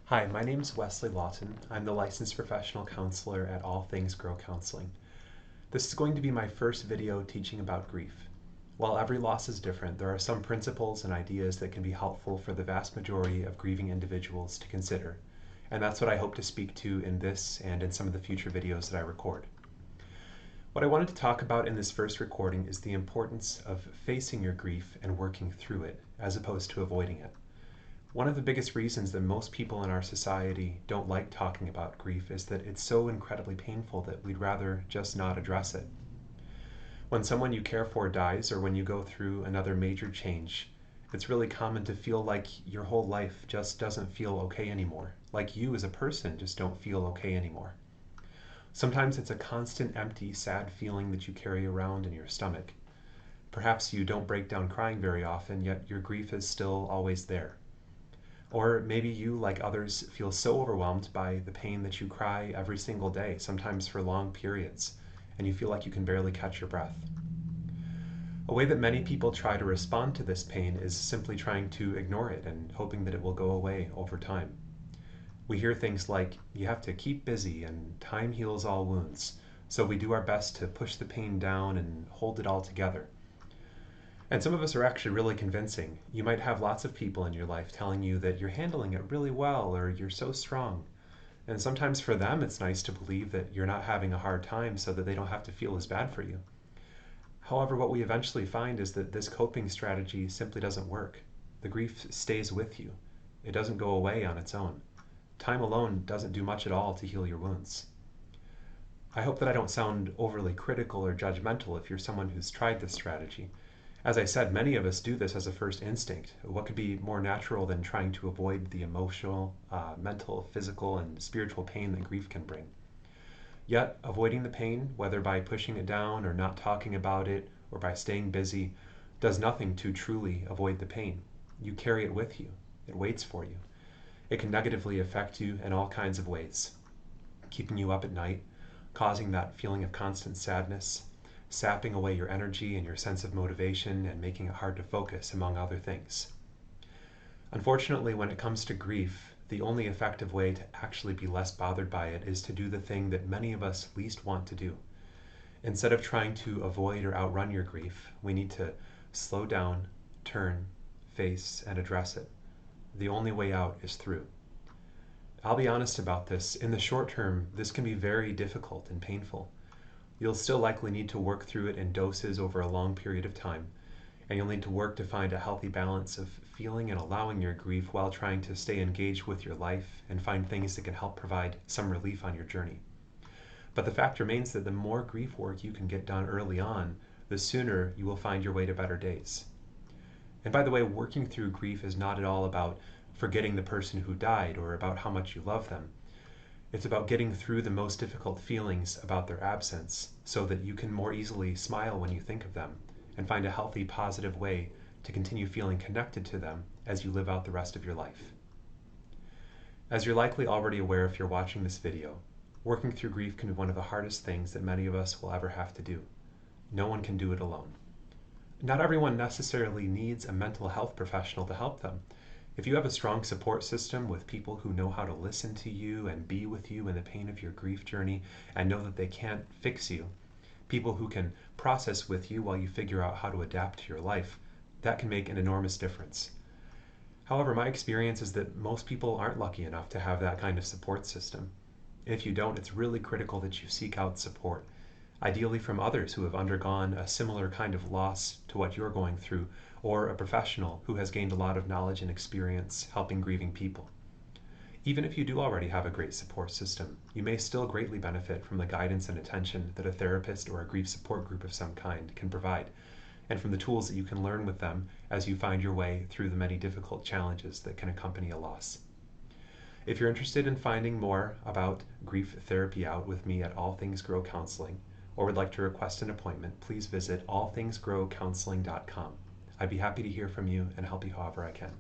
Hi, my name is Wesley Lawton. I'm the licensed professional counselor at All Things Grow Counseling. This is going to be my first video teaching about grief. While every loss is different, there are some principles and ideas that can be helpful for the vast majority of grieving individuals to consider, and that's what I hope to speak to in this and in some of the future videos that I record. What I wanted to talk about in this first recording is the importance of facing your grief and working through it, as opposed to avoiding it. One of the biggest reasons that most people in our society don't like talking about grief is that it's so incredibly painful that we'd rather just not address it. When someone you care for dies, or when you go through another major change, it's really common to feel like your whole life just doesn't feel okay anymore, like you as a person just don't feel okay anymore. Sometimes it's a constant, empty, sad feeling that you carry around in your stomach. Perhaps you don't break down crying very often, yet your grief is still always there. Or maybe you, like others, feel so overwhelmed by the pain that you cry every single day, sometimes for long periods, and you feel like you can barely catch your breath. A way that many people try to respond to this pain is simply trying to ignore it and hoping that it will go away over time. We hear things like, you have to keep busy and time heals all wounds, so we do our best to push the pain down and hold it all together. And some of us are actually really convincing. You might have lots of people in your life telling you that you're handling it really well or you're so strong. And sometimes for them it's nice to believe that you're not having a hard time so that they don't have to feel as bad for you. However, what we eventually find is that this coping strategy simply doesn't work. The grief stays with you. It doesn't go away on its own. Time alone doesn't do much at all to heal your wounds. I hope that I don't sound overly critical or judgmental if you're someone who's tried this strategy. As I said, many of us do this as a first instinct. What could be more natural than trying to avoid the emotional, mental, physical, and spiritual pain that grief can bring? Yet, avoiding the pain, whether by pushing it down or not talking about it or by staying busy, does nothing to truly avoid the pain. You carry it with you. It waits for you. It can negatively affect you in all kinds of ways, keeping you up at night, causing that feeling of constant sadness, sapping away your energy and your sense of motivation and making it hard to focus, among other things. Unfortunately, when it comes to grief, the only effective way to actually be less bothered by it is to do the thing that many of us least want to do. Instead of trying to avoid or outrun your grief, we need to slow down, turn, face, and address it. The only way out is through. I'll be honest about this. In the short term, this can be very difficult and painful. You'll still likely need to work through it in doses over a long period of time, and you'll need to work to find a healthy balance of feeling and allowing your grief while trying to stay engaged with your life and find things that can help provide some relief on your journey. But the fact remains that the more grief work you can get done early on, the sooner you will find your way to better days. And by the way, working through grief is not at all about forgetting the person who died or about how much you love them. It's about getting through the most difficult feelings about their absence so that you can more easily smile when you think of them and find a healthy, positive way to continue feeling connected to them as you live out the rest of your life. As you're likely already aware if you're watching this video, working through grief can be one of the hardest things that many of us will ever have to do. No one can do it alone. Not everyone necessarily needs a mental health professional to help them. If you have a strong support system with people who know how to listen to you and be with you in the pain of your grief journey and know that they can't fix you, people who can process with you while you figure out how to adapt to your life, that can make an enormous difference. However, my experience is that most people aren't lucky enough to have that kind of support system. If you don't, it's really critical that you seek out support, ideally from others who have undergone a similar kind of loss to what you're going through, or a professional who has gained a lot of knowledge and experience helping grieving people. Even if you do already have a great support system, you may still greatly benefit from the guidance and attention that a therapist or a grief support group of some kind can provide, and from the tools that you can learn with them as you find your way through the many difficult challenges that can accompany a loss. If you're interested in finding more about grief therapy out with me at All Things Grow Counseling, or would like to request an appointment, please visit allthingsgrowcounseling.com. I'd be happy to hear from you and help you however I can.